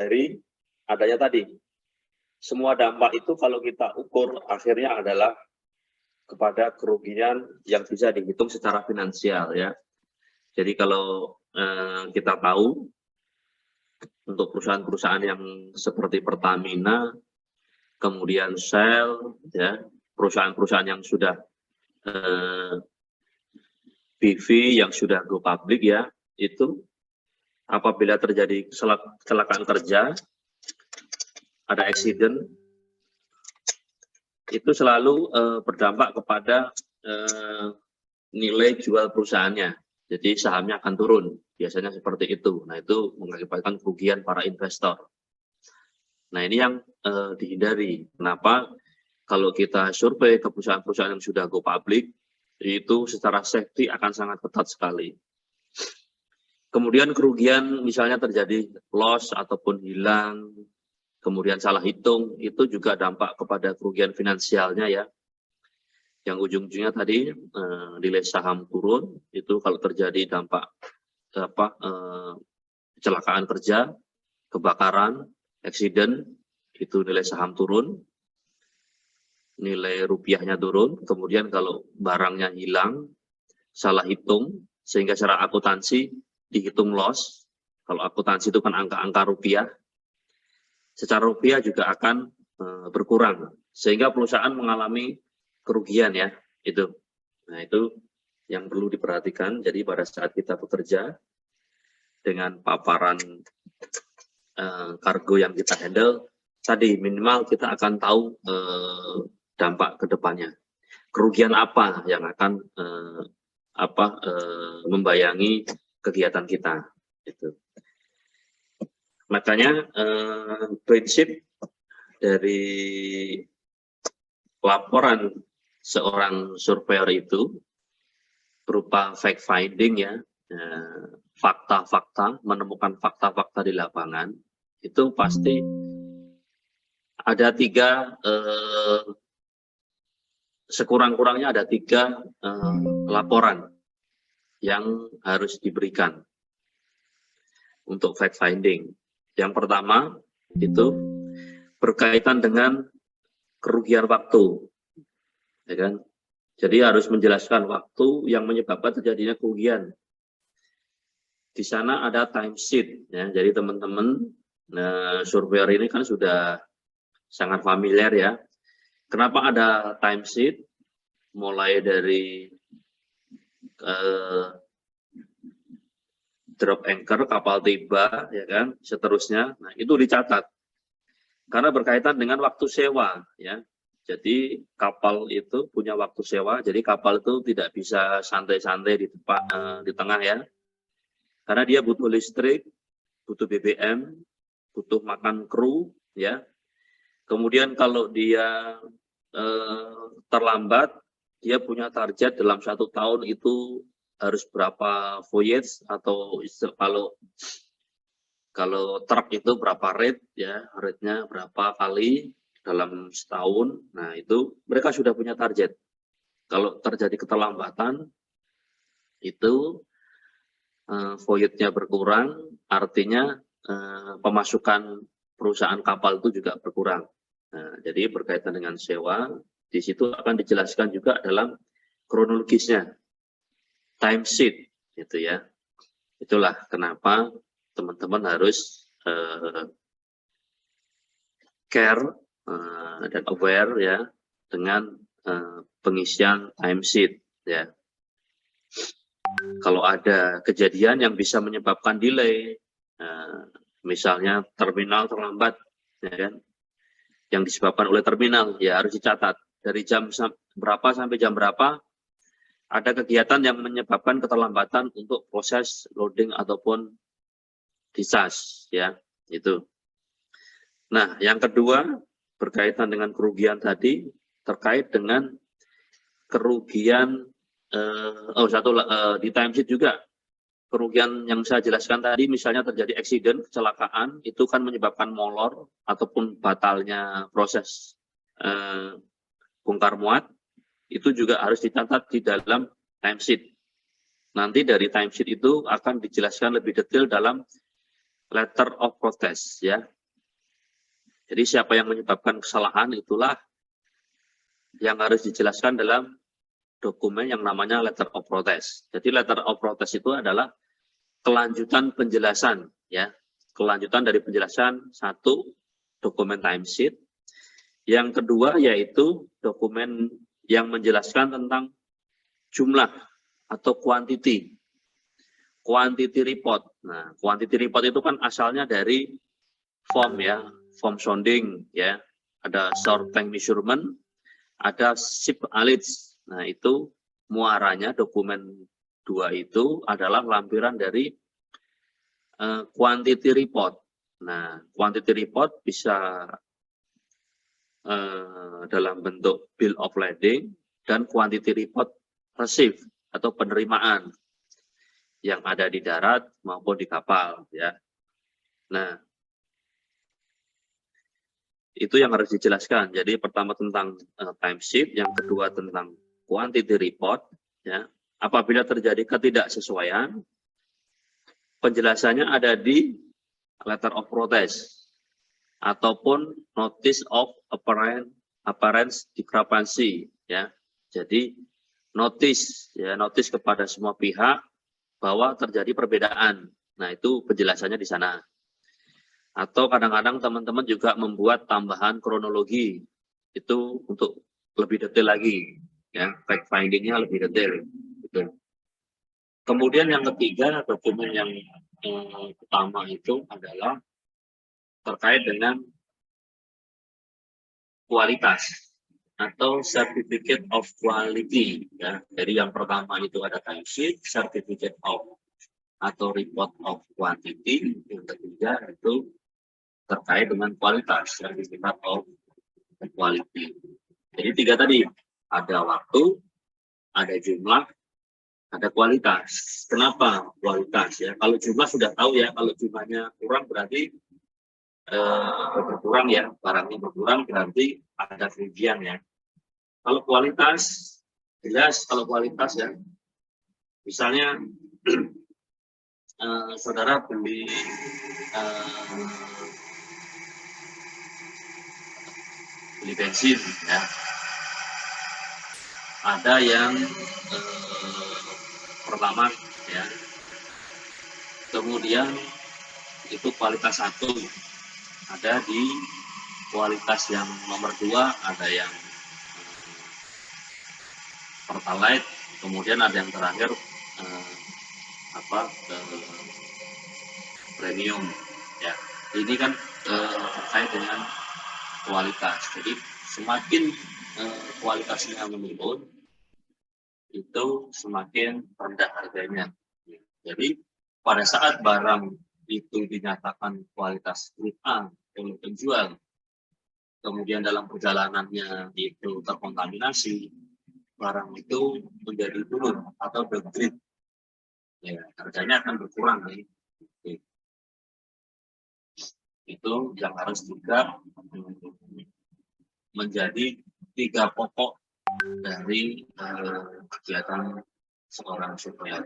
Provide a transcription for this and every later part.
dari adanya tadi. Semua dampak itu kalau kita ukur akhirnya adalah kepada kerugian yang bisa dihitung secara finansial ya. Jadi kalau kita tahu untuk perusahaan-perusahaan yang seperti Pertamina, kemudian Shell, ya, perusahaan-perusahaan yang sudah PV yang sudah go public ya, itu apabila terjadi kecelakaan kerja, ada accident, itu selalu berdampak kepada nilai jual perusahaannya. Jadi sahamnya akan turun, biasanya seperti itu. Nah itu mengakibatkan kerugian para investor. Nah ini yang dihindari. Kenapa? Kalau kita survei ke perusahaan-perusahaan yang sudah go public, itu secara safety akan sangat ketat sekali. Kemudian kerugian misalnya terjadi loss ataupun hilang, kemudian salah hitung, itu juga dampak kepada kerugian finansialnya ya. Yang ujung-ujungnya tadi nilai saham turun, itu kalau terjadi dampak kecelakaan kerja, kebakaran, accident, itu nilai saham turun, nilai rupiahnya turun. Kemudian kalau barangnya hilang, salah hitung, sehingga secara akuntansi dihitung loss. Kalau akuntansi itu kan angka-angka rupiah, secara rupiah juga akan berkurang, sehingga perusahaan mengalami kerugian ya, itu. Nah itu yang perlu diperhatikan. Jadi pada saat kita bekerja dengan paparan kargo yang kita handle, tadi minimal kita akan tahu dampak ke depannya. Kerugian apa yang akan membayangi kegiatan kita. Itu. Makanya prinsip dari laporan seorang surveyor itu berupa fact finding ya, fakta-fakta, menemukan fakta-fakta di lapangan, itu pasti ada sekurang-kurangnya ada tiga laporan yang harus diberikan untuk fact finding. Yang pertama itu berkaitan dengan kerugian waktu, ya kan? Jadi harus menjelaskan waktu yang menyebabkan terjadinya kerugian. Di sana ada timesheet, ya. Jadi teman-teman surveyor ini kan sudah sangat familiar ya. Kenapa ada timesheet? Mulai dari drop anchor, kapal tiba, ya kan, seterusnya. Nah itu dicatat karena berkaitan dengan waktu sewa, ya. Jadi kapal itu punya waktu sewa, jadi kapal itu tidak bisa santai-santai di tengah ya, karena dia butuh listrik, butuh BBM, butuh makan kru, ya. Kemudian kalau dia terlambat, dia punya target dalam 1 tahun itu harus berapa voyage, atau kalau truk itu berapa rate ya, rate-nya berapa kali dalam setahun. Nah itu mereka sudah punya target. Kalau terjadi keterlambatan itu voyage-nya berkurang, artinya pemasukan perusahaan kapal itu juga berkurang. Nah, jadi berkaitan dengan sewa, di situ akan dijelaskan juga dalam kronologisnya, timesheet, gitu ya. Itulah kenapa teman-teman harus care dan aware ya dengan pengisian timesheet ya. Kalau ada kejadian yang bisa menyebabkan delay, misalnya terminal terlambat, ya kan, yang disebabkan oleh terminal, ya harus dicatat dari jam berapa sampai jam berapa ada kegiatan yang menyebabkan keterlambatan untuk proses loading ataupun discharge, ya itu. Nah, yang kedua berkaitan dengan kerugian tadi, terkait dengan kerugian di timesheet juga. Kerugian yang saya jelaskan tadi, misalnya terjadi accident, kecelakaan, itu kan menyebabkan molor ataupun batalnya proses bongkar muat, itu juga harus dicatat di dalam timesheet. Nanti dari timesheet itu akan dijelaskan lebih detail dalam letter of protest ya. Jadi siapa yang menyebabkan kesalahan itulah yang harus dijelaskan dalam dokumen yang namanya letter of protest. Jadi letter of protest itu adalah kelanjutan penjelasan ya. Kelanjutan dari penjelasan satu, dokumen timesheet. Yang kedua yaitu dokumen yang menjelaskan tentang jumlah atau quantity report. Nah, quantity report itu kan asalnya dari form ya, form sounding ya. Ada short tank measurement, ada ship alerts. Nah, itu muaranya dokumen 2 itu adalah lampiran dari quantity report. Nah, quantity report bisa dalam bentuk bill of lading dan quantity report receive atau penerimaan yang ada di darat maupun di kapal ya. Nah, itu yang harus dijelaskan. Jadi pertama tentang timesheet, yang kedua tentang quantity report ya. Apabila terjadi ketidaksesuaian, penjelasannya ada di letter of protest ataupun notice of apparent discrepancy ya. Jadi notice kepada semua pihak bahwa terjadi perbedaan. Nah, itu penjelasannya di sana. Atau kadang-kadang teman-teman juga membuat tambahan kronologi itu untuk lebih detail lagi ya, fact finding-nya lebih detail gitu. Kemudian yang ketiga, dokumen yang pertama itu adalah terkait dengan kualitas atau certificate of quality ya. Jadi yang pertama itu ada timesheet, certificate of atau report of quantity. Yang ketiga itu terkait dengan kualitas, certificate of quality. Jadi tiga tadi, ada waktu, ada jumlah, ada kualitas. Kenapa kualitas ya? Kalau jumlah sudah tahu ya, kalau jumlahnya kurang berarti berkurang ya, barangnya berkurang berarti ada kerugian ya. Kalau kualitas, jelas kalau kualitas ya, misalnya saudara beli bensin ya, ada yang pertama ya, kemudian itu kualitas 1, ada di kualitas yang nomor 2, ada yang pertalite, kemudian ada yang terakhir premium ya. Ini kan terkait dengan kualitas. Jadi semakin kualitasnya menurun, itu semakin rendah harganya. Jadi pada saat barang itu dinyatakan kualitas grade A oleh penjual, kemudian dalam perjalanannya itu terkontaminasi, barang itu menjadi turun atau downgrade, ya, harganya akan berkurang nih. Itu yang harus juga menjadi 3 pokok dari kegiatan seorang supplier.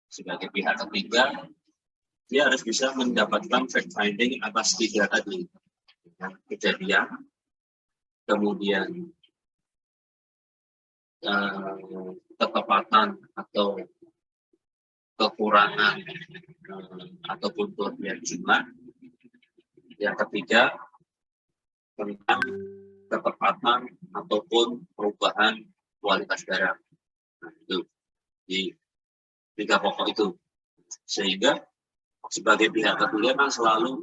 Sebagai pihak ketiga, dia harus bisa mendapatkan fact finding atas 3 tadi, kejadian, kemudian ketepatan atau kekurangan ataupun kelebihan jumlah. Yang ketiga tentang ketepatan ataupun perubahan kualitas barang. Nah, itu di 3 pokok itu, sehingga sebagai pihak ketiga kan selalu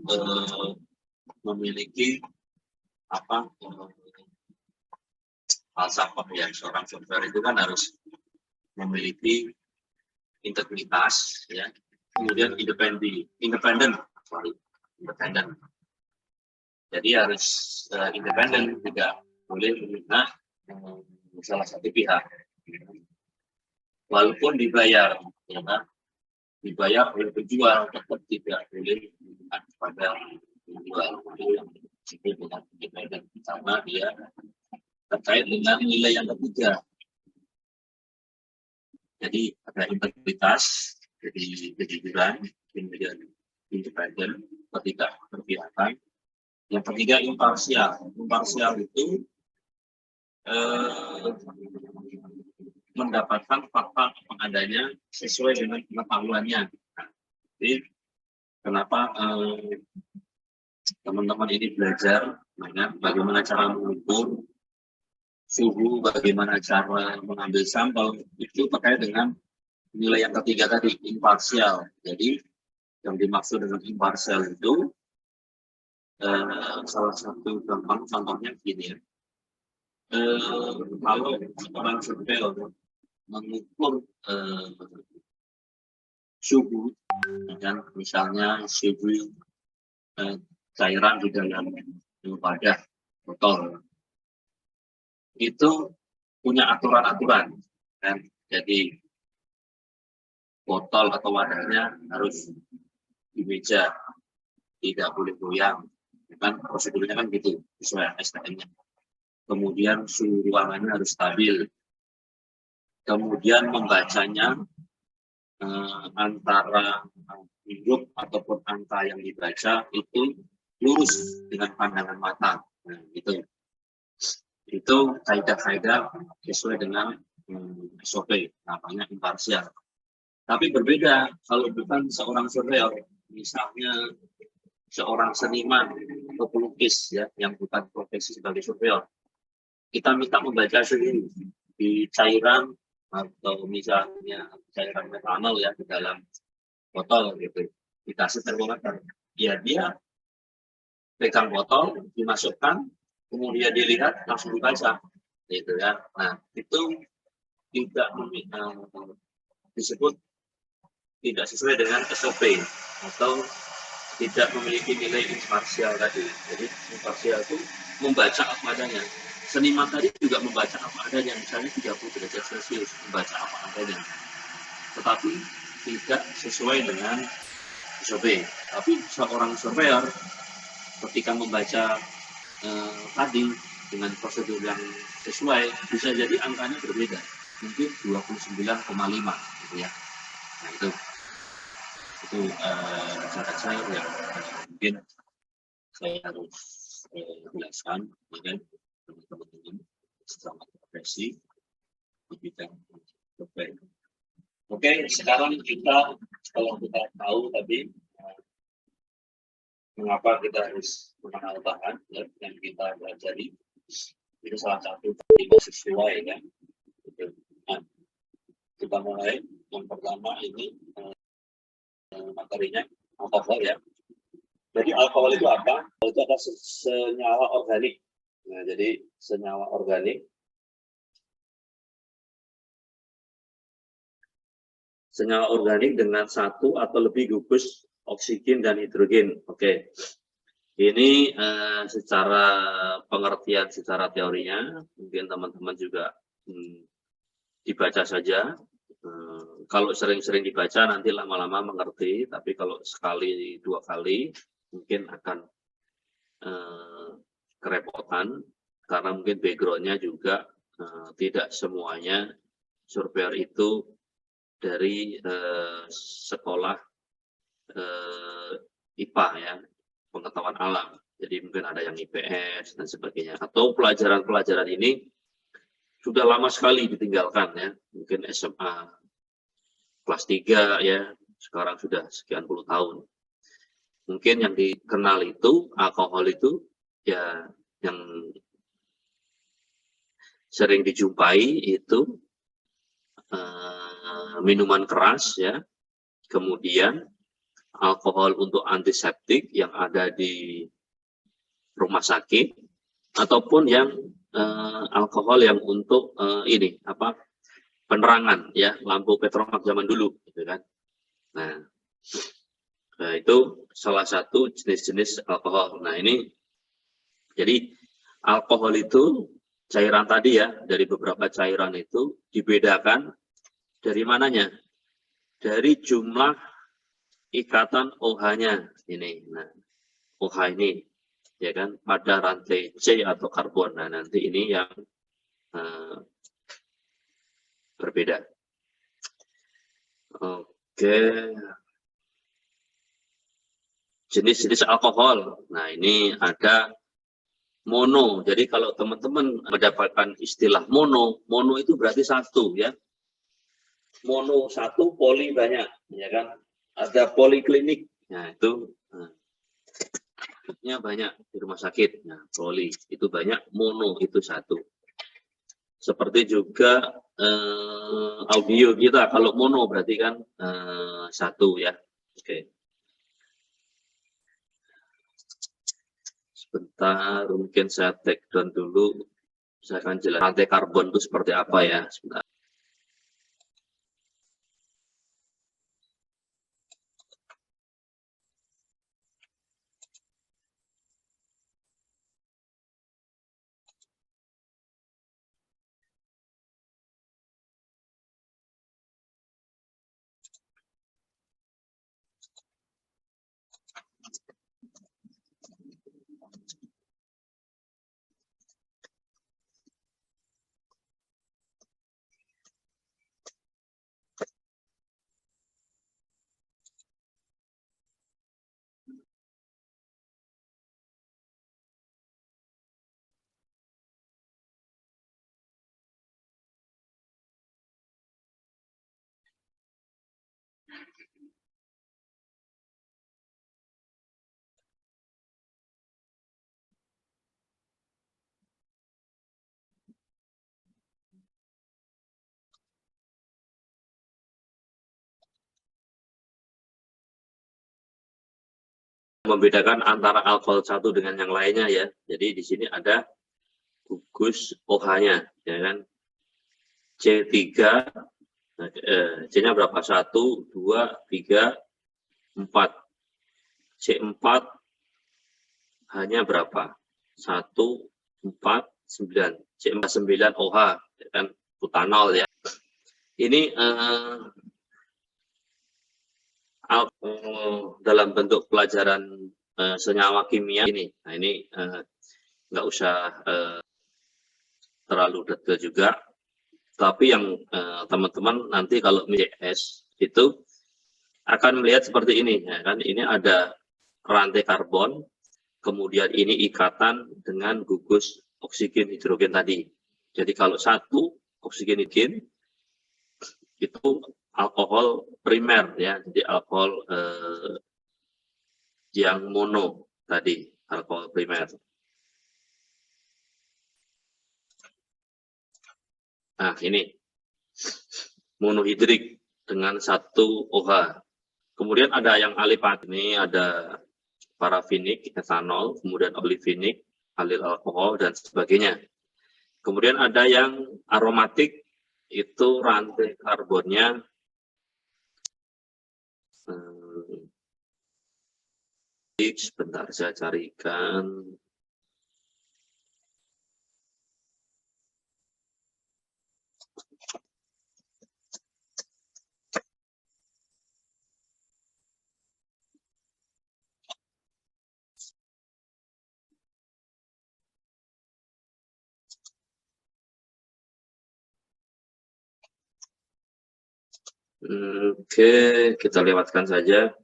memiliki falsafah ya, seorang supplier itu kan harus memiliki integritas ya, kemudian independen. Jadi harus independen, tidak boleh memihak salah satu pihak. Walaupun dibayar, ya kan? Dibayar oleh penjual, tetap tidak boleh memihak pada penjual. Itu yang disebut dengan independen, sama dia terkait dengan nilai yang ketiga. Jadi ada integritas, jadi kejujuran, kemudian independen, ketiga berpihakan, yang ketiga imparsial. Imparsial itu mendapatkan fakta apa adanya sesuai dengan pengetahuannya. Nah, jadi kenapa teman-teman ini belajar bagaimana cara mengukur suhu, bagaimana cara mengambil sampel, itu terkait dengan nilai yang ketiga tadi, imparsial. Jadi yang dimaksud dengan imparsial itu salah satu gampang contohnya gini ya. Kalau orang surveyor mengukur suhu, dan misalnya suhu cairan di dalam wadah botol, itu punya aturan-aturan, kan? Jadi botol atau wadahnya harus di meja, tidak boleh goyang, kan prosedurnya kan gitu sesuai STM-nya. Kemudian suhu ruangannya harus stabil. Kemudian membacanya antara huruf ataupun angka yang dibaca itu lurus dengan pandangan mata. Nah, itu kaidah-kaidah sesuai dengan SOP, namanya imparsial. Tapi berbeda kalau bukan seorang surveyor, misalnya seorang seniman atau pelukis ya, yang bukan profesi sebagai surveyor. Kita minta membaca suhu di cairan atau misalnya cairan metanol ya di dalam botol gitu, dikasih termometer. Ya dia pegang botol, dimasukkan, kemudian dilihat langsung dibaca, gitu ya. Nah itu tidak disebut tidak sesuai dengan SOP atau tidak memiliki nilai imparsial tadi. Jadi imparsial itu membaca apa adanya. Seniman tadi juga membaca apa adanya, misalnya 30 derajat Celcius, membaca apa adanya. Tetapi tidak sesuai dengan SOP. Tapi seorang surveyor ketika membaca tadi dengan prosedur yang sesuai, bisa jadi angkanya berbeda. Mungkin 29,5 gitu ya. Nah itu cara saya yang mungkin saya harus jelaskan dengan teman-teman sesama profesi di bidang survei. Oke, sekarang kalau kita tahu tadi mengapa kita harus mengenal bahan yang kita pelajari, itu salah satu sesuai kan. Nah, kita mulai. Yang pertama ini materinya alkohol ya. Jadi alkohol itu apa? Itu adalah senyawa organik. Nah, jadi senyawa organik dengan satu atau lebih gugus oksigen dan hidrogen. Oke. Ini secara pengertian secara teorinya, mungkin teman-teman juga dibaca saja. Kalau sering-sering dibaca nanti lama-lama mengerti, tapi kalau sekali dua kali mungkin akan kerepotan karena mungkin backgroundnya juga tidak semuanya surveyor itu dari sekolah IPA ya, pengetahuan alam. Jadi mungkin ada yang IPS dan sebagainya. Atau pelajaran-pelajaran ini sudah lama sekali ditinggalkan ya, mungkin SMA kelas 3 ya, sekarang sudah sekian puluh tahun. Mungkin yang dikenal itu alkohol itu ya yang sering dijumpai itu minuman keras ya, kemudian alkohol untuk antiseptik yang ada di rumah sakit, ataupun yang alkohol yang untuk ini apa penerangan ya, lampu petromak zaman dulu gitu kan. Nah, itu salah satu jenis-jenis alkohol. Nah ini jadi alkohol itu cairan tadi ya, dari beberapa cairan itu dibedakan dari mananya, dari jumlah ikatan OH-nya ini. Nah OH ini ya kan pada rantai C atau karbon. Nah nanti ini yang berbeda. Oke. jenis-jenis alkohol. Nah, ini ada mono. Jadi kalau teman-teman mendapatkan istilah mono, mono itu berarti satu ya. Mono satu, poli banyak, ya kan? Ada poliklinik. Nah, itu banyak di rumah sakit. Nah, poli itu banyak, mono itu satu. Seperti juga audio kita, kalau mono berarti kan satu ya. Oke. Sebentar, mungkin saya take down dulu. Saya akan jelaskan rantai karbon itu seperti apa ya. Sebentar. Membedakan antara alkohol satu dengan yang lainnya ya. Jadi di sini ada gugus OH-nya, ya kan? C3, C-nya berapa? 1, 2, 3, 4. C4 hanya berapa? 1, 4, 9. C4 9 OH, ya kan? Butanol ya. Ini dalam bentuk pelajaran senyawa kimia ini. Nah, ini nggak usah terlalu detail juga. Tapi yang teman-teman nanti kalau MS itu akan melihat seperti ini, ya kan? Ini ada rantai karbon, kemudian ini ikatan dengan gugus oksigen hidrogen tadi. Jadi kalau satu oksigen hidrogen itu alkohol primer ya, jadi alkohol yang mono tadi, alkohol primer. Nah, ini monohidrik dengan 1 OH. Kemudian ada yang alipat, ini ada parafinik, etanol, kemudian olivinik, alil alkohol, dan sebagainya. Kemudian ada yang aromatik, itu rantai karbonnya sebentar saya carikan. Oke, kita lewatkan saja.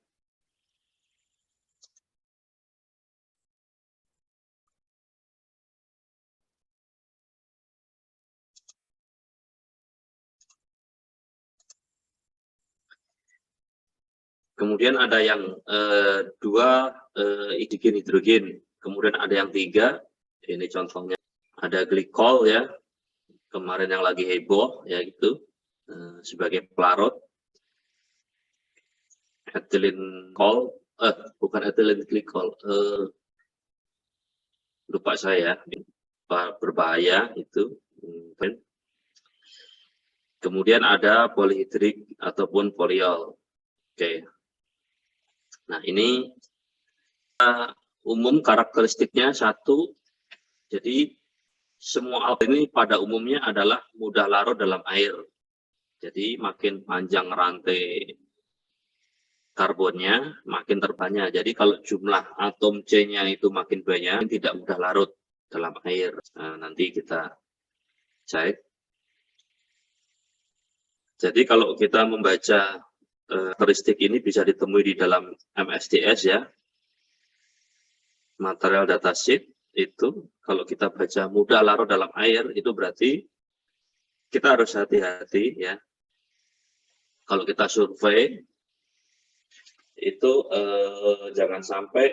Kemudian ada yang 2 oksigen hidrogen, kemudian ada yang 3, ini contohnya ada glikol ya, kemarin yang lagi heboh ya itu sebagai pelarut. Ethylene glycol, bukan ethylene glycol, lupa saya, berbahaya itu. Kemudian ada polihidrik ataupun poliol. Oke. Nah, ini umum karakteristiknya 1, jadi semua alkohol ini pada umumnya adalah mudah larut dalam air. Jadi makin panjang rantai karbonnya, makin terbanyak. Jadi kalau jumlah atom C-nya itu makin banyak, tidak mudah larut dalam air. Nah, nanti kita cek. Jadi kalau kita membaca karakteristik ini bisa ditemui di dalam MSDS ya. material datasheet itu kalau kita baca mudah larut dalam air, itu berarti kita harus hati-hati ya. Kalau kita survei itu jangan sampai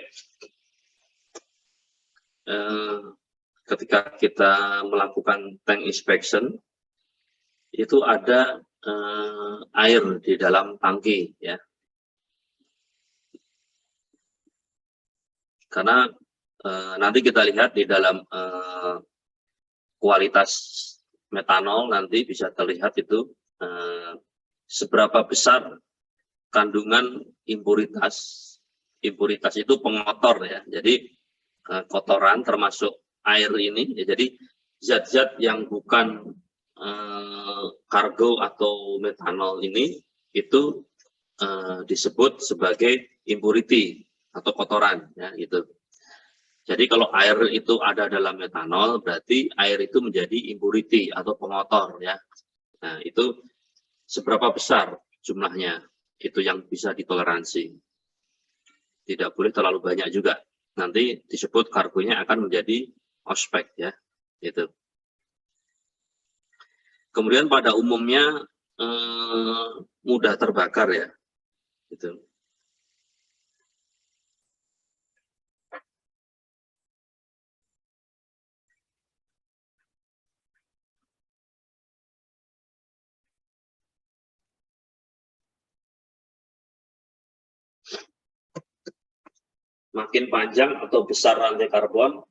ketika kita melakukan tank inspection itu ada air di dalam tangki ya. Karena nanti kita lihat di dalam kualitas metanol nanti bisa terlihat itu seberapa besar kandungan impuritas. Impuritas itu pengotor ya. Jadi kotoran termasuk air ini ya, jadi zat-zat yang bukan kargo atau metanol ini itu disebut sebagai impurity atau kotoran ya gitu. Jadi kalau air itu ada dalam metanol, berarti air itu menjadi impurity atau pengotor ya. Nah itu seberapa besar jumlahnya, itu yang bisa ditoleransi. Tidak boleh terlalu banyak juga. Nanti disebut kargonya akan menjadi ospek ya. Gitu. Kemudian pada umumnya mudah terbakar ya. Gitu. Makin panjang atau besar rantai karbon,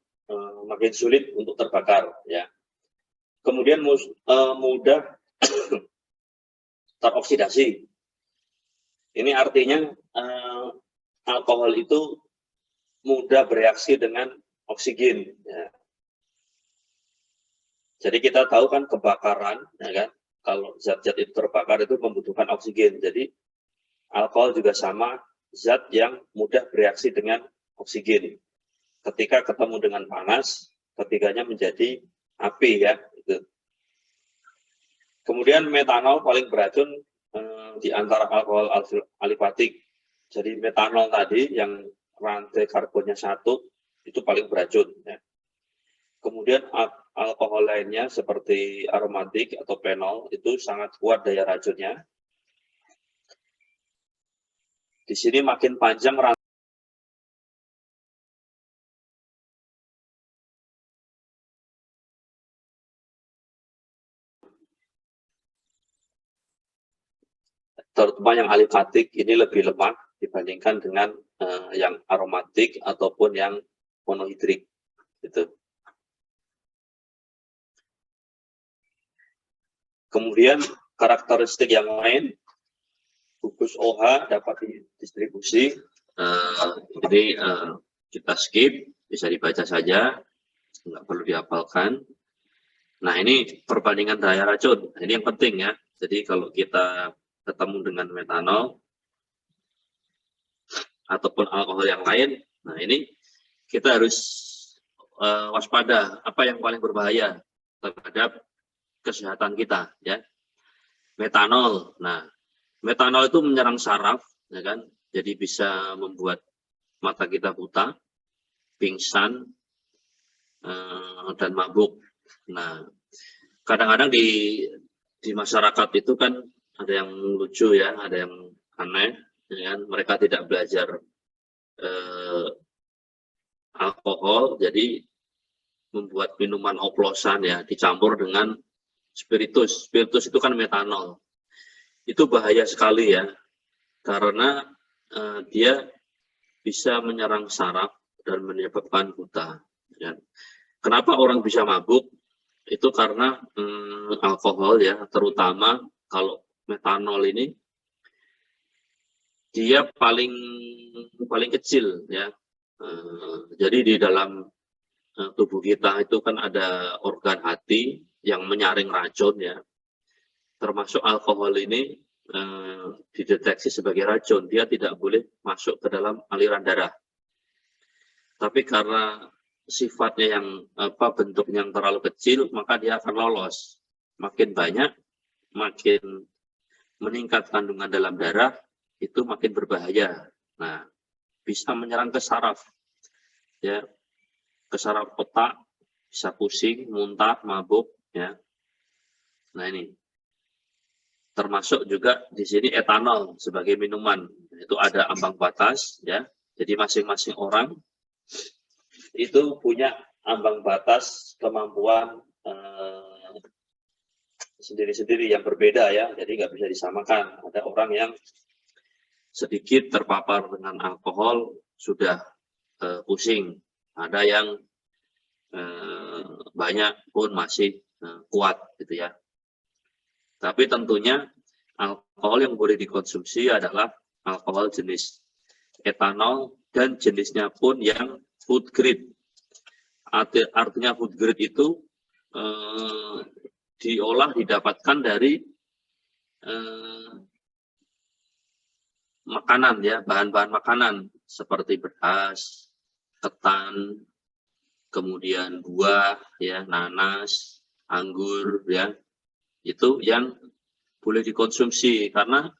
makin sulit untuk terbakar ya. Kemudian mudah teroksidasi. Ini artinya alkohol itu mudah bereaksi dengan oksigen ya. Jadi kita tahu kan kebakaran ya kan, kalau zat-zat itu terbakar itu membutuhkan oksigen. Jadi alkohol juga sama, zat yang mudah bereaksi dengan oksigen. Ketika ketemu dengan panas, ketiganya menjadi api ya. Gitu. Kemudian metanol paling beracun di antara alkohol alifatik. Jadi metanol tadi yang rantai karbonnya 1 itu paling beracun. Ya. Kemudian alkohol lainnya seperti aromatik atau fenol itu sangat kuat daya racunnya. Di sini makin panjang rantai terutama yang alifatik ini lebih lemah dibandingkan dengan yang aromatik ataupun yang monohidrik gitu. Kemudian karakteristik yang lain, gugus OH dapat didistribusi. Jadi kita skip, bisa dibaca saja, nggak perlu dihafalkan. Nah ini perbandingan daya racun, ini yang penting ya. Jadi kalau kita ketemu dengan metanol ataupun alkohol yang lain, nah ini kita harus waspada apa yang paling berbahaya terhadap kesehatan kita ya. Metanol. Nah, metanol itu menyerang saraf ya kan. Jadi bisa membuat mata kita buta, pingsan dan mabuk. Nah, kadang-kadang di masyarakat itu kan ada yang lucu ya, ada yang aneh ya kan? Mereka tidak belajar alkohol, jadi membuat minuman oplosan ya, dicampur dengan spiritus. Spiritus itu kan metanol. Itu bahaya sekali ya, karena dia bisa menyerang saraf dan menyebabkan buta. Ya. Kenapa orang bisa mabuk? Itu karena alkohol ya, terutama kalau metanol ini dia paling kecil ya. Jadi di dalam tubuh kita itu kan ada organ hati yang menyaring racun ya. Termasuk alkohol ini dideteksi sebagai racun, dia tidak boleh masuk ke dalam aliran darah. Tapi karena sifatnya yang bentuknya yang terlalu kecil, maka dia akan lolos. Makin banyak, makin meningkat kandungan dalam darah, itu makin berbahaya. Nah, bisa menyerang ke saraf. ya, kesaraf otak, bisa pusing, muntah, mabuk, ya. Nah ini, termasuk juga di sini etanol sebagai minuman, itu ada ambang batas, ya. Jadi masing-masing orang itu punya ambang batas kemampuan sendiri-sendiri yang berbeda, ya. Jadi nggak bisa disamakan. Ada orang yang sedikit terpapar dengan alkohol sudah pusing, ada yang banyak pun masih kuat, gitu ya. Tapi tentunya alkohol yang boleh dikonsumsi adalah alkohol jenis etanol dan jenisnya pun yang food grade. Artinya food grade itu diolah, didapatkan dari makanan, ya, bahan-bahan makanan seperti beras, ketan, kemudian buah, ya, nanas, anggur, ya, itu yang boleh dikonsumsi. Karena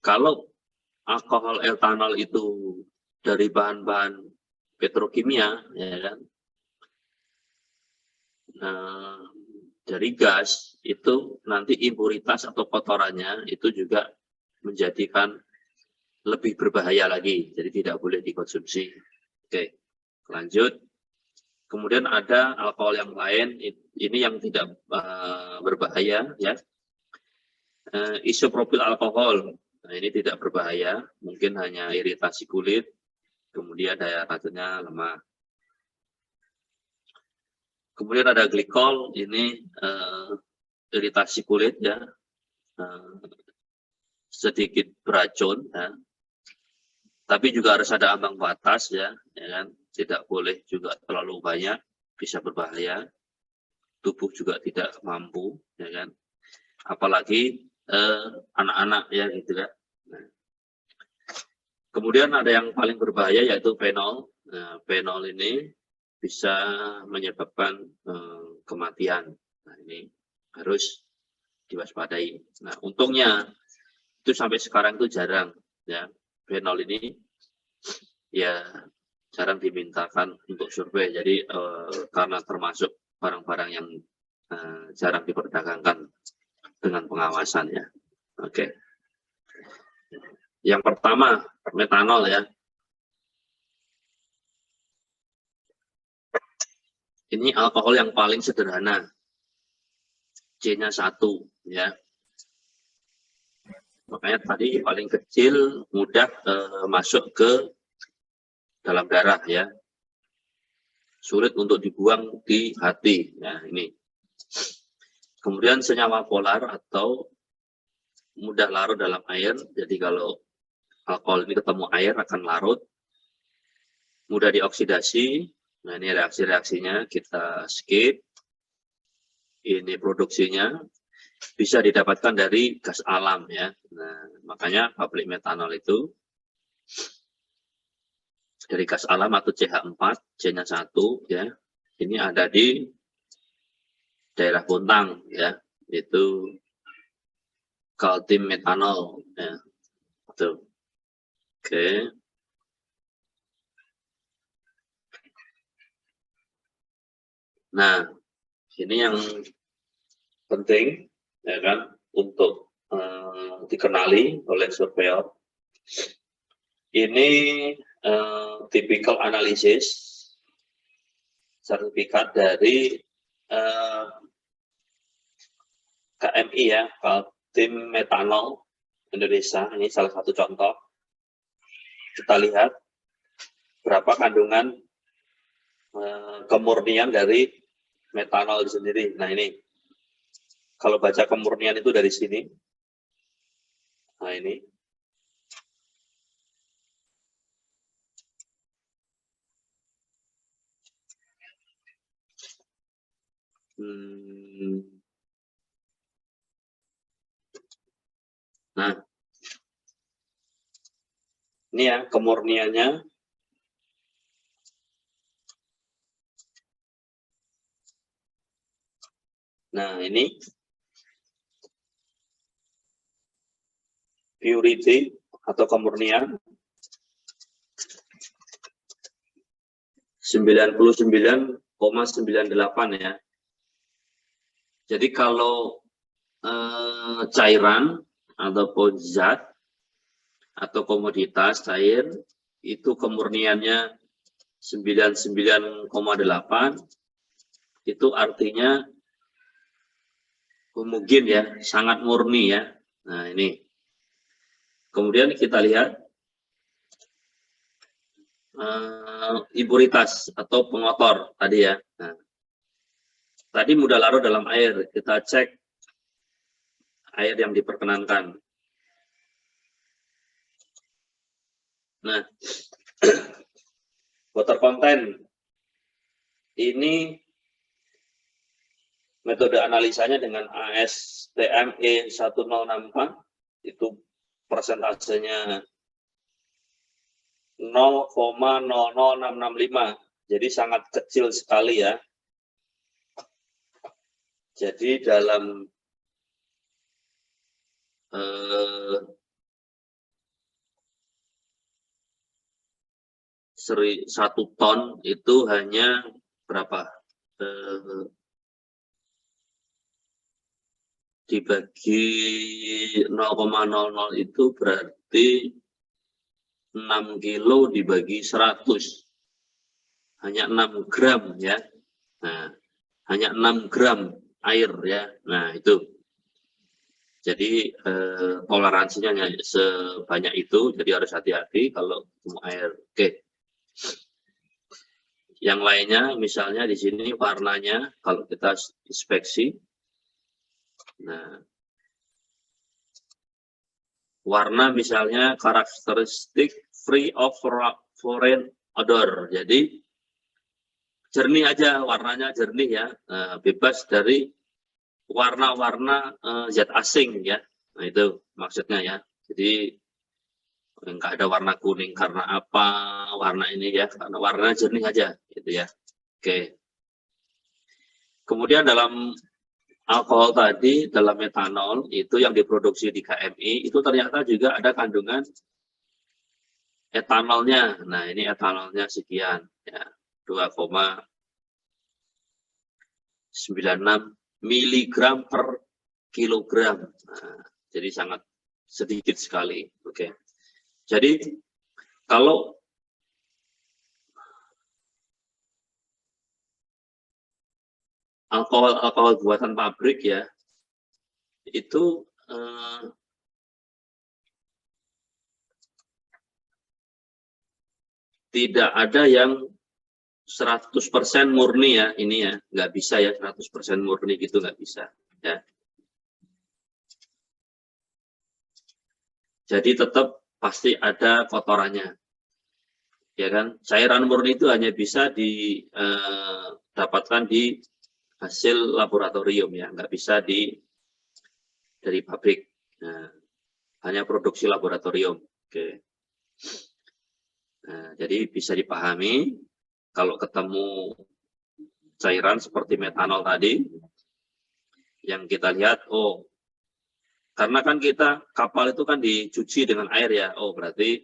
kalau alkohol etanol itu dari bahan-bahan petrokimia, ya kan, dari gas itu nanti impuritas atau kotorannya itu juga menjadikan lebih berbahaya lagi, jadi tidak boleh dikonsumsi. Oke, lanjut. Kemudian ada alkohol yang lain, ini yang tidak berbahaya, ya. Isopropil alkohol, nah ini tidak berbahaya, mungkin hanya iritasi kulit, kemudian daya racunnya lemah. Kemudian ada glikol, ini iritasi kulit, ya, sedikit beracun, ya. Tapi juga harus ada ambang batas, ya, kan? Tidak boleh juga terlalu banyak, bisa berbahaya. Tubuh juga tidak mampu, ya kan? Apalagi anak-anak, ya, gitu ya. Nah. Kemudian ada yang paling berbahaya yaitu fenol. Nah, fenol ini bisa menyebabkan kematian. Nah, ini harus diwaspadai. Nah, untungnya itu sampai sekarang itu jarang, ya. Fenol ini ya jarang dimintakan untuk survei. Jadi karena termasuk barang-barang yang jarang diperdagangkan dengan pengawasan, ya. Oke. Yang pertama, metanol, ya. Ini alkohol yang paling sederhana. C-nya 1, ya. Makanya tadi paling kecil, mudah masuk ke dalam darah, ya. Sulit untuk dibuang di hati. Nah, ini. Kemudian senyawa polar atau mudah larut dalam air. Jadi kalau alkohol ini ketemu air akan larut. Mudah dioksidasi. Nah, ini reaksi-reaksinya kita skip. Ini produksinya bisa didapatkan dari gas alam, ya. Nah, makanya pabrik metanol itu dari gas alam atau CH4, C-nya 1, ya. Ini ada di daerah Bontang, ya. Itu Kaltim metanol, ya. Tuh. Oke. Nah, ini yang penting, ya kan, untuk dikenali oleh surveyor. Ini typical analisis sertifikat dari KMI, ya, Kaltim Metanol Indonesia. Ini salah satu contoh. Kita lihat berapa kandungan kemurnian dari metanol itu sendiri. Nah, ini kalau baca kemurnian itu dari sini. Nah, ini. Nah, ini ya kemurniannya. Nah, ini purity atau kemurnian. 99,98 ya. Jadi kalau cairan ataupun zat atau komoditas cair itu kemurniannya 99,8, itu artinya mungkin ya sangat murni ya. Nah ini kemudian kita lihat impuritas atau pengotor tadi ya. Nah, tadi mudah larut dalam air, kita cek air yang diperkenankan. Nah, water content ini metode analisanya dengan ASTM E1064, itu persentasenya 0,00665, jadi sangat kecil sekali ya. Jadi dalam 1 ton itu hanya berapa? Dibagi 0,00 itu berarti 6 kilo dibagi 100. Hanya 6 gram ya. Nah, hanya 6 gram air ya. Nah, itu. Jadi toleransinya hanya sebanyak itu, jadi harus hati-hati kalau ketemu air. Oke. Yang lainnya misalnya di sini warnanya kalau kita inspeksi. Nah, warna misalnya karakteristik free of foreign odor. Jadi jernih aja, warnanya jernih ya, bebas dari warna-warna zat asing ya. Nah itu maksudnya ya. Jadi nggak ada warna kuning karena apa, warna ini ya, karena warna jernih aja gitu ya. Oke. Kemudian dalam alkohol tadi, dalam metanol itu yang diproduksi di KMI itu ternyata juga ada kandungan etanolnya. Nah ini etanolnya sekian ya, 2,96 miligram per kilogram. Nah, jadi sangat sedikit sekali. Oke. Jadi kalau alkohol buatan pabrik ya, itu tidak ada yang 100% murni ya, ini ya, nggak bisa ya 100% murni gitu, nggak bisa ya. Jadi tetap pasti ada kotorannya, ya kan? Cairan murni itu hanya bisa didapatkan di hasil laboratorium ya, nggak bisa dari pabrik. Nah, hanya produksi laboratorium. Oke. Nah, jadi bisa dipahami kalau ketemu cairan seperti metanol tadi, yang kita lihat, oh, karena kan kita kapal itu kan dicuci dengan air ya, oh berarti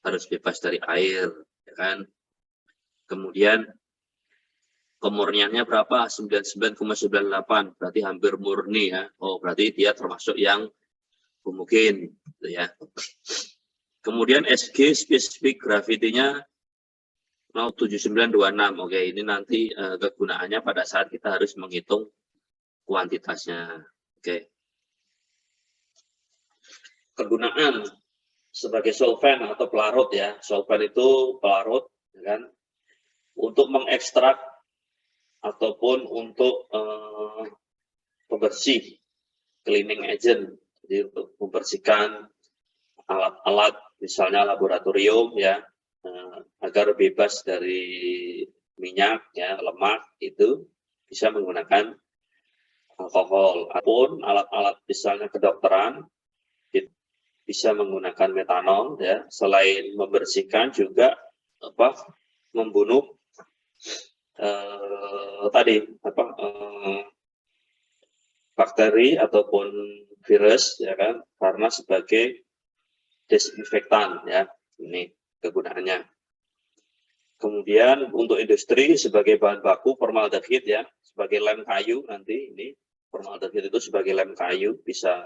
harus bebas dari air, ya kan? Kemudian kemurniannya berapa? 99,98, berarti hampir murni ya. Oh berarti dia termasuk yang homogen, gitu ya. Kemudian SG spesifik gravitinya 0,7926. Oke, ini nanti kegunaannya pada saat kita harus menghitung kuantitasnya. Oke. Kegunaan sebagai solvent atau pelarut ya. Solvent itu pelarut, ya kan? Untuk mengekstrak ataupun untuk pembersih, cleaning agent, jadi untuk membersihkan alat-alat misalnya laboratorium ya, agar bebas dari minyak ya, lemak, itu bisa menggunakan alkohol. Ataupun alat-alat misalnya kedokteran bisa menggunakan metanol ya, selain membersihkan juga membunuh bakteri ataupun virus ya kan, karena sebagai desinfektan ya, ini kegunaannya. Kemudian untuk industri sebagai bahan baku formaldehid ya, sebagai lem kayu nanti ini formaldehid itu sebagai lem kayu bisa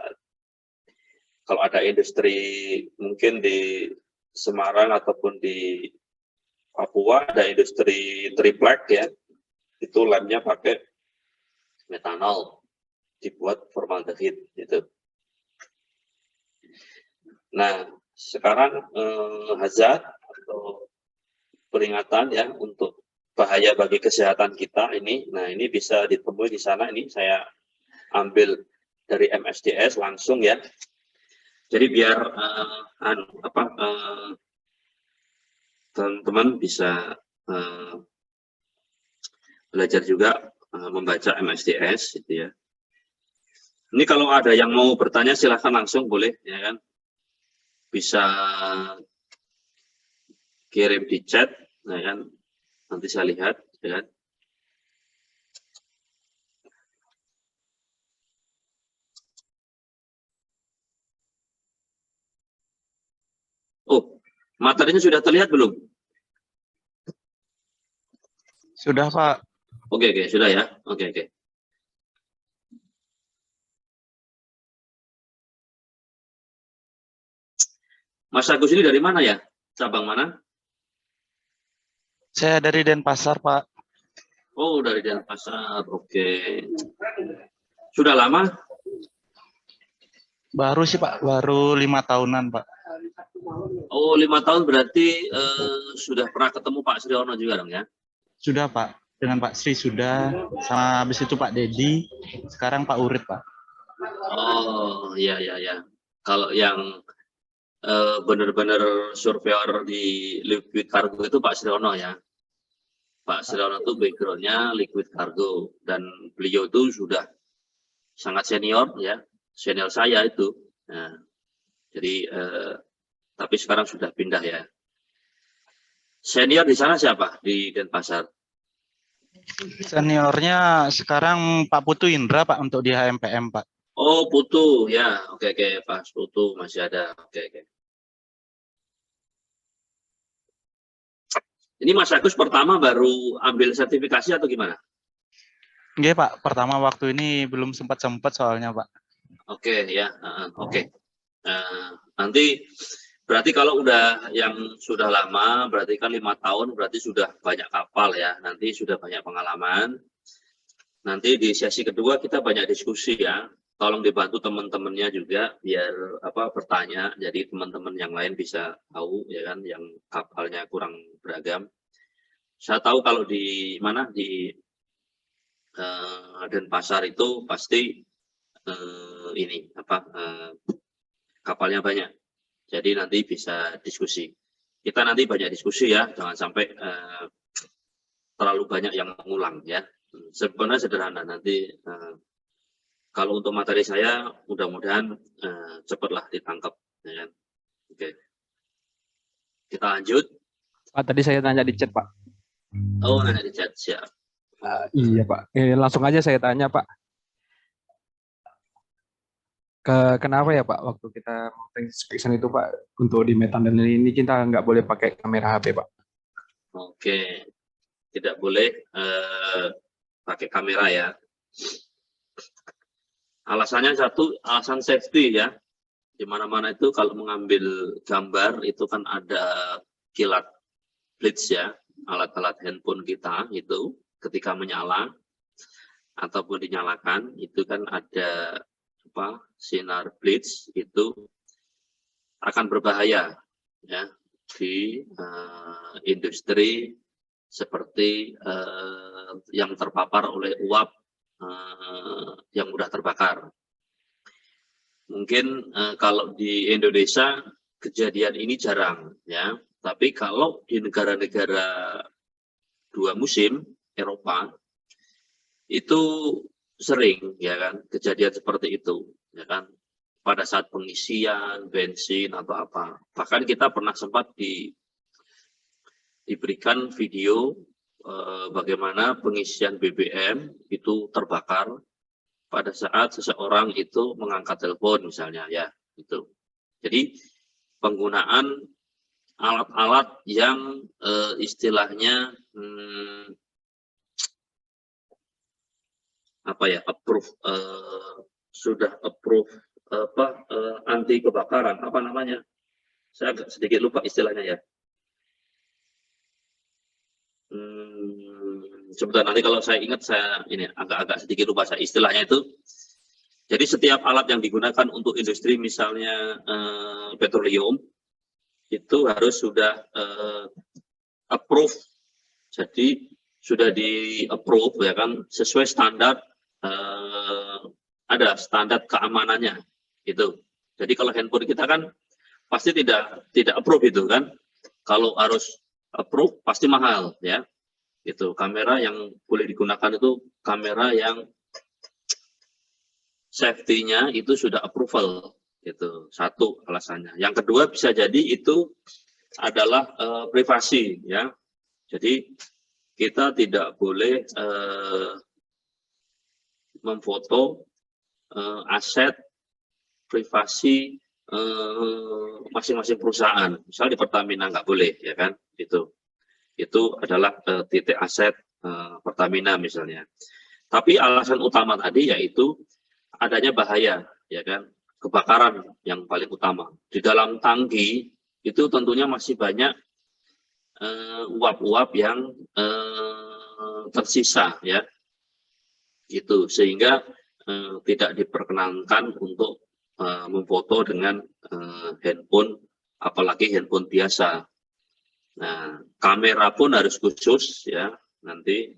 kalau ada industri mungkin di Semarang ataupun di Papua ada industri triplek ya, itu lemnya pakai metanol dibuat formaldehid gitu. Nah sekarang hazard atau peringatan ya untuk bahaya bagi kesehatan kita ini. Nah, ini bisa ditemui di sana. Ini saya ambil dari MSDS langsung ya. Jadi biar teman-teman bisa belajar juga membaca MSDS gitu ya. Ini kalau ada yang mau bertanya silahkan langsung boleh ya kan. Bisa kirim di chat ya kan. Nanti saya lihat, ya kan? Oh, materinya sudah terlihat belum? Sudah, Pak. Oke, sudah ya. Oke. Mas Agus ini dari mana ya? Cabang mana? Saya dari Denpasar, Pak. Oh, dari Denpasar. Oke. Sudah lama? Baru sih, Pak. Baru 5 tahunan, Pak. Oh, 5 tahun berarti sudah pernah ketemu Pak Sriono juga dong ya? Sudah, Pak. Dengan Pak Sri sudah. Sama habis itu Pak Dedi. Sekarang Pak Urip, Pak. Oh, iya. Kalau yang benar-benar surveyor di Liquid Cargo itu Pak Sriono ya? Pak Sriono itu background-nya Liquid Cargo. Dan beliau itu sudah sangat senior ya. Senior saya itu. Nah, jadi tapi sekarang sudah pindah ya. Senior di sana siapa di Denpasar? Seniornya sekarang Pak Putu Indra, Pak, untuk di HMPM, Pak. Oh, Putu ya. Oke, Pak Putu masih ada. Oke. Ini Mas Agus pertama baru ambil sertifikasi atau gimana? Nggih, Pak. Pertama waktu ini belum sempat soalnya, Pak. Oke ya. Oke. Nanti berarti kalau udah yang sudah lama, berarti kan 5 tahun, berarti sudah banyak kapal ya. Nanti sudah banyak pengalaman. Nanti di sesi kedua kita banyak diskusi ya. Tolong dibantu teman-temannya juga biar bertanya. Jadi teman-teman yang lain bisa tahu ya kan, yang kapalnya kurang beragam. Saya tahu kalau di mana di Denpasar itu pasti kapalnya banyak. Jadi nanti bisa diskusi. Kita nanti banyak diskusi ya, jangan sampai terlalu banyak yang mengulang ya. Sebenarnya sederhana nanti. Kalau untuk materi saya, mudah-mudahan cepatlah ditangkap. Ya. Oke. Kita lanjut. Pak, tadi saya tanya di chat, Pak. Oh, nanya di chat, siap. Iya, Pak. Langsung aja saya tanya, Pak. Kenapa ya, Pak, waktu kita mau inspection itu, Pak, untuk di metan dan ini kita nggak boleh pakai kamera HP, Pak? Oke. Tidak boleh pakai kamera ya. Alasannya satu, alasan safety ya. Di mana-mana itu kalau mengambil gambar itu kan ada kilat blitz ya, alat-alat handphone kita itu ketika menyala ataupun dinyalakan itu kan ada sinar blitz itu akan berbahaya ya di industri seperti yang terpapar oleh uap yang mudah terbakar. Mungkin kalau di Indonesia kejadian ini jarang ya, tapi kalau di negara-negara dua musim Eropa itu sering ya kan kejadian seperti itu ya kan pada saat pengisian bensin atau apa. Bahkan kita pernah sempat diberikan video bagaimana pengisian BBM itu terbakar pada saat seseorang itu mengangkat telepon misalnya ya itu. Jadi penggunaan alat-alat yang istilahnya approve, sudah approve anti kebakaran, apa namanya? Saya agak sedikit lupa istilahnya ya. Sebentar, nanti kalau saya ingat, saya ini agak sedikit lupa saya istilahnya itu. Jadi setiap alat yang digunakan untuk industri misalnya petroleum itu harus sudah approve, jadi sudah di approve ya kan, sesuai standar, ada standar keamanannya itu. Jadi kalau handphone kita kan pasti tidak approve itu kan, kalau harus approve pasti mahal ya. Itu kamera yang boleh digunakan itu kamera yang safety-nya itu sudah approval, itu satu alasannya. Yang kedua bisa jadi itu adalah privasi ya. Jadi kita tidak boleh memfoto aset privasi masing-masing perusahaan. Misal di Pertamina nggak boleh ya kan, itu adalah titik aset Pertamina misalnya. Tapi alasan utama tadi yaitu adanya bahaya, ya kan, kebakaran yang paling utama. Di dalam tangki itu tentunya masih banyak uap-uap yang tersisa, ya, itu sehingga tidak diperkenankan untuk memfoto dengan handphone, apalagi handphone biasa. Nah, kamera pun harus khusus, ya, nanti.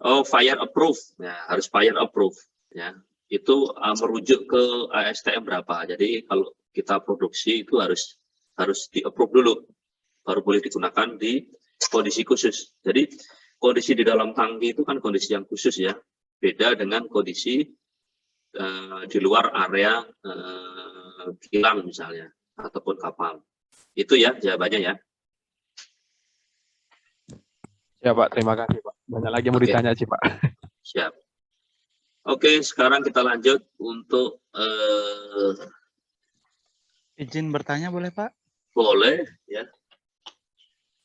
Oh, fire approve, ya, harus fire approve, ya. Itu merujuk ke ASTM berapa. Jadi kalau kita produksi itu harus di approve dulu, baru boleh digunakan di kondisi khusus. Jadi kondisi di dalam tangki itu kan kondisi yang khusus ya, beda dengan kondisi di luar area kilang misalnya ataupun kapal. Itu ya jawabannya ya. Ya Pak, terima kasih Pak. Banyak lagi yang mau ditanya sih Pak. Siap. Oke, sekarang kita lanjut untuk Izin bertanya boleh Pak? boleh ya.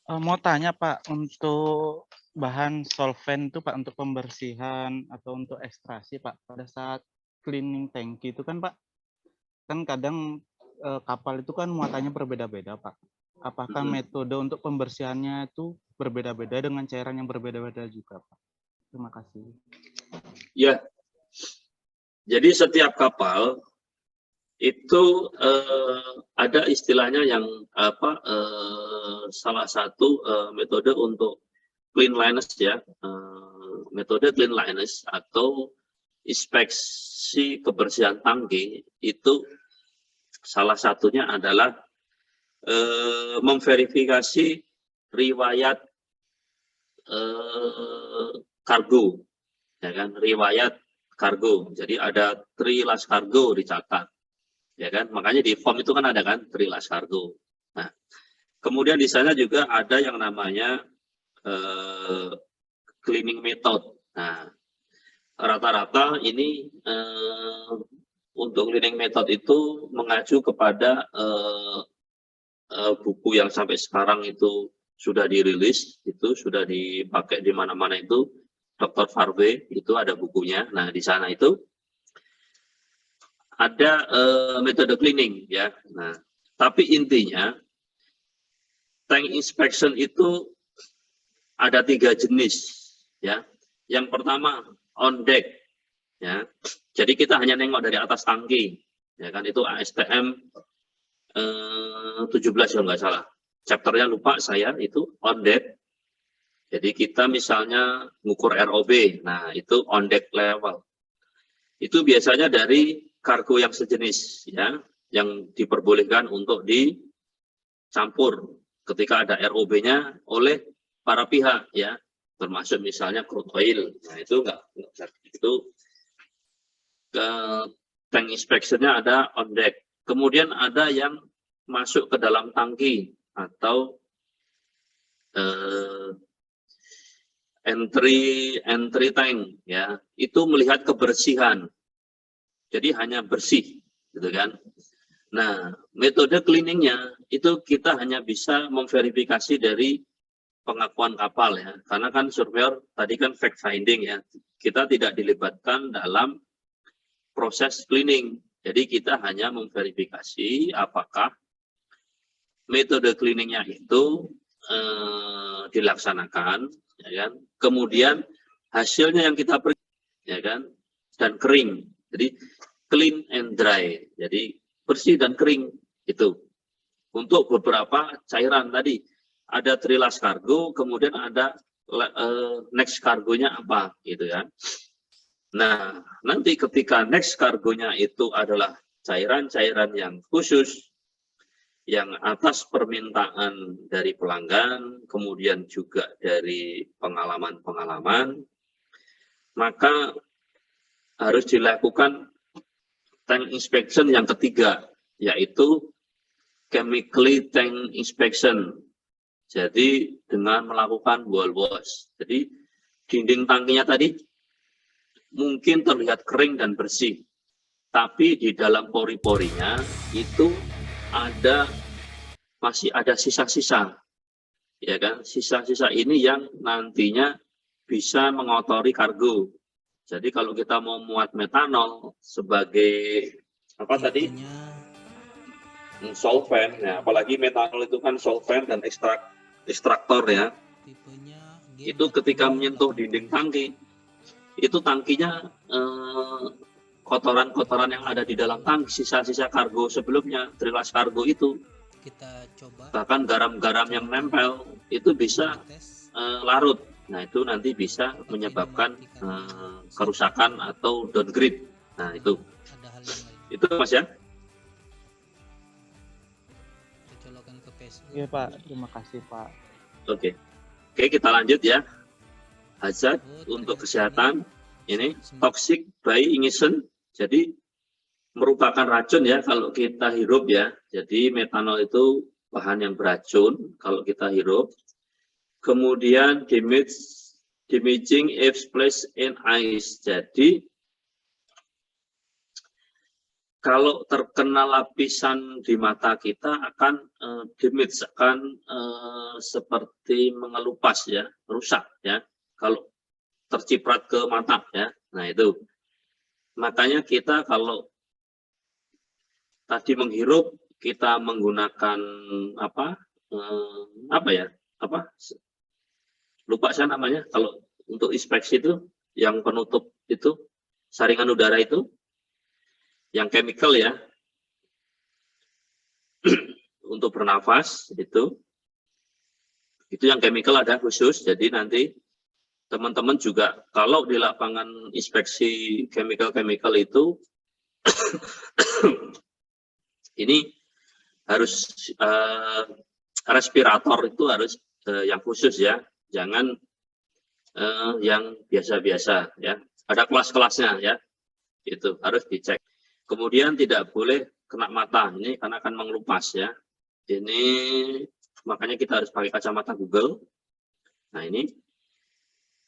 Mau tanya Pak, untuk bahan solvent itu Pak untuk pembersihan atau untuk ekstraksi Pak, pada saat cleaning tangki itu kan Pak, kan kadang kapal itu kan muatannya berbeda-beda Pak. Apakah metode untuk pembersihannya itu berbeda-beda dengan cairan yang berbeda-beda juga Pak? Terima kasih. Ya, jadi setiap kapal itu ada istilahnya yang salah satu metode untuk cleanliness ya, metode cleanliness atau inspeksi kebersihan tangki itu salah satunya adalah memverifikasi riwayat kargo, ya kan, riwayat kargo. Jadi ada trilas kargo dicatat, ya kan. Makanya di form itu kan ada kan trilas kargo. Nah, kemudian di sana juga ada yang namanya cleaning method. Nah, rata-rata ini untuk cleaning method itu mengacu kepada buku yang sampai sekarang itu sudah dirilis, itu sudah dipakai di mana-mana itu, Dr. Farve itu ada bukunya. Nah, di sana itu ada metode cleaning ya. Nah, tapi intinya tank inspection itu ada 3 jenis ya. Yang pertama on deck ya. Jadi kita hanya nengok dari atas tangki ya kan, itu ASTM 17 kalau nggak salah. Chapternya lupa saya, itu on deck. Jadi kita misalnya ngukur ROB, nah itu on deck level. Itu biasanya dari kargo yang sejenis ya, yang diperbolehkan untuk dicampur ketika ada ROB-nya oleh para pihak ya, termasuk misalnya crude oil. Nah itu enggak itu tank inspection-nya ada on deck. Kemudian ada yang masuk ke dalam tangki atau entry tank ya, itu melihat kebersihan. Jadi hanya bersih gitu kan. Nah, metode cleaningnya itu kita hanya bisa memverifikasi dari pengakuan kapal ya, karena kan surveyor tadi kan fact finding ya, kita tidak dilibatkan dalam proses cleaning. Jadi kita hanya memverifikasi apakah metode cleaningnya itu dilaksanakan, ya kan? Kemudian hasilnya yang kita periksa, ya kan? Dan kering. Jadi clean and dry. Jadi bersih dan kering itu. Untuk beberapa cairan tadi ada trilas kargo, kemudian ada next kargonya apa gitu ya. Nah, nanti ketika next kargonya itu adalah cairan-cairan yang khusus, yang atas permintaan dari pelanggan, kemudian juga dari pengalaman-pengalaman, maka harus dilakukan tank inspection yang ketiga, yaitu chemically tank inspection. Jadi dengan melakukan wall wash. Jadi dinding tangkinya tadi mungkin terlihat kering dan bersih, tapi di dalam pori-porinya itu masih ada sisa-sisa, ya kan? Sisa-sisa ini yang nantinya bisa mengotori kargo. Jadi kalau kita mau muat metanol sebagai apa tadi? Solvent, ya, apalagi metanol itu kan solvent dan ekstraktor ya. Itu ketika menyentuh dinding tangki, itu tangkinya kotoran-kotoran yang ada di dalam tangki, sisa-sisa kargo sebelumnya, trilas kargo itu, bahkan garam-garam yang nempel itu bisa larut. Nah itu nanti bisa menyebabkan kerusakan atau downgrade. Nah itu Mas ya. Iya Pak, terima kasih Pak. Oke, kita lanjut ya. Hazard untuk kesehatan ini toxic by ignition, jadi merupakan racun ya kalau kita hirup ya. Jadi metanol itu bahan yang beracun kalau kita hirup. Kemudian damaging if placed in ice. Jadi kalau terkena lapisan di mata kita akan damage, akan seperti mengelupas ya, rusak ya. Kalau terciprat ke mata ya. Nah itu. Makanya kita kalau tadi menghirup kita menggunakan lupa saya namanya, kalau untuk inspeksi itu yang penutup itu saringan udara itu yang chemical ya. Untuk bernafas itu yang chemical ada khusus. Jadi nanti teman-teman juga kalau di lapangan inspeksi chemical itu ini harus respirator itu harus yang khusus ya, jangan yang biasa-biasa ya. Ada kelas-kelasnya ya, itu harus dicek. Kemudian tidak boleh kena mata ini karena akan mengelupas ya. Ini makanya kita harus pakai kacamata Google. Nah ini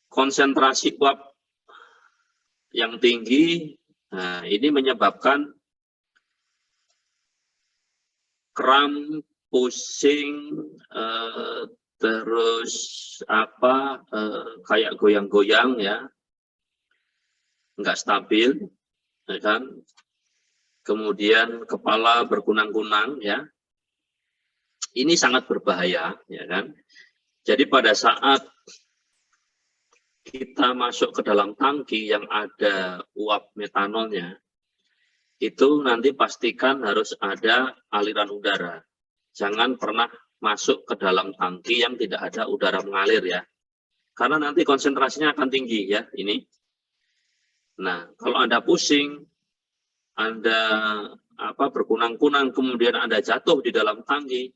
konsentrasi uap yang tinggi, nah ini menyebabkan kram, pusing, terus kayak goyang-goyang ya, nggak stabil, ya kan? Kemudian kepala berkunang-kunang ya, ini sangat berbahaya, ya kan? Jadi pada saat kita masuk ke dalam tangki yang ada uap metanolnya, itu nanti pastikan harus ada aliran udara. Jangan pernah masuk ke dalam tangki yang tidak ada udara mengalir ya. Karena nanti konsentrasinya akan tinggi ya ini. Nah, kalau Anda pusing, Anda berkunang-kunang, kemudian Anda jatuh di dalam tangki,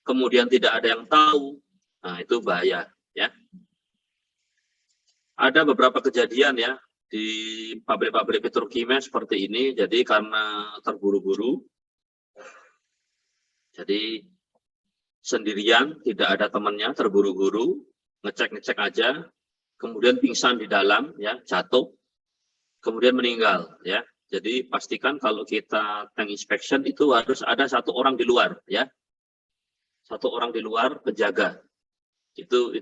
kemudian tidak ada yang tahu, nah itu bahaya ya. Ada beberapa kejadian ya di pabrik-pabrik petrokimia seperti ini. Jadi karena terburu-buru, jadi sendirian, tidak ada temannya, terburu-buru, ngecek-ngecek aja, kemudian pingsan di dalam ya, jatuh, kemudian meninggal ya. Jadi pastikan kalau kita tank inspection itu harus ada satu orang di luar, ya. Satu orang di luar penjaga. Itu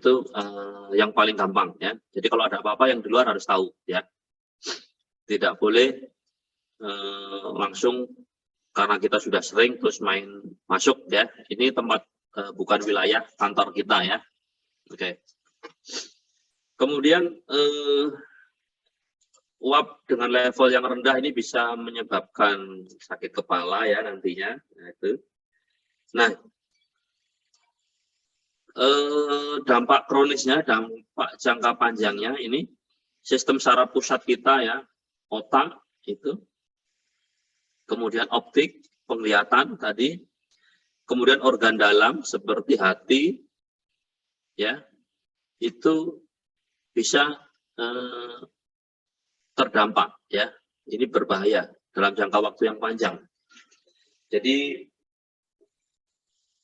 yang paling gampang, ya. Jadi kalau ada apa-apa yang di luar harus tahu, ya. Tidak boleh langsung karena kita sudah sering terus main masuk, ya. Ini tempat bukan wilayah kantor kita, ya. Oke. Kemudian uap dengan level yang rendah ini bisa menyebabkan sakit kepala, ya, nantinya. Nah, itu. Nah, dampak kronisnya, dampak jangka panjangnya ini sistem saraf pusat kita, ya, otak itu, kemudian optik, penglihatan tadi, kemudian organ dalam seperti hati, ya, itu bisa terdampak, ya. Ini berbahaya dalam jangka waktu yang panjang. Jadi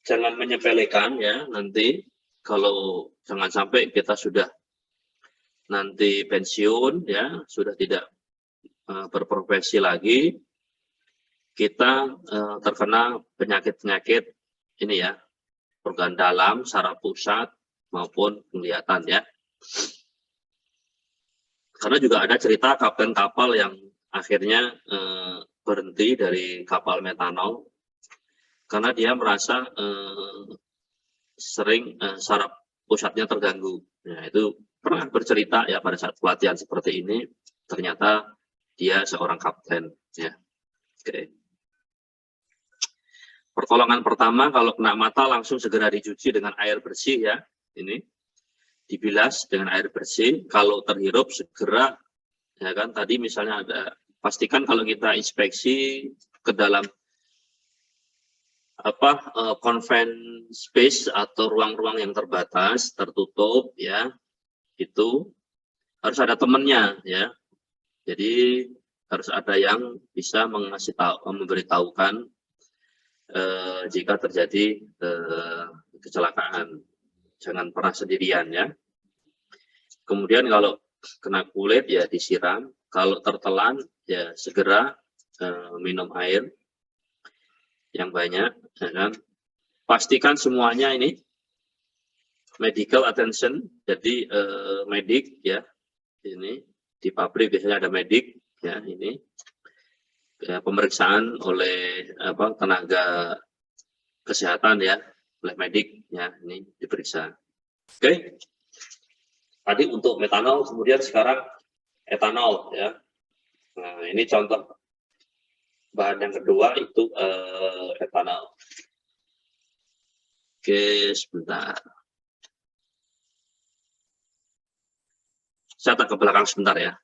jangan menyepelekan, ya, nanti kalau jangan sampai kita sudah nanti pensiun, ya, sudah tidak berprofesi lagi, kita terkena penyakit-penyakit ini, ya, organ dalam, saraf pusat maupun penglihatan, ya. Karena juga ada cerita kapten kapal yang akhirnya berhenti dari kapal metanol karena dia merasa sering saraf pusatnya terganggu. Nah, itu pernah bercerita, ya, pada saat pelatihan seperti ini, ternyata dia seorang kapten, ya. Oke. Pertolongan pertama kalau kena mata langsung segera dicuci dengan air bersih, ya. Ini dibilas dengan air bersih. Kalau terhirup segera, ya kan, tadi misalnya ada, pastikan kalau kita inspeksi ke dalam confined space atau ruang-ruang yang terbatas, tertutup, ya, itu harus ada temannya, ya. Jadi harus ada yang bisa memberitahukan jika terjadi kecelakaan. Jangan pernah sendirian, ya. Kemudian kalau kena kulit, ya, disiram. Kalau tertelan, ya, segera minum air yang banyak, ya kan. Pastikan semuanya ini medical attention, jadi medik, ya, ini di pabrik biasanya ada medik, ya, ini ya, pemeriksaan oleh tenaga kesehatan, ya, oleh medik, ya, ini diperiksa. Oke. Tadi untuk metanol, kemudian sekarang etanol, ya. Nah, ini contoh bahan yang kedua itu etanol. Oke, sebentar. Saya tak ke belakang sebentar, ya.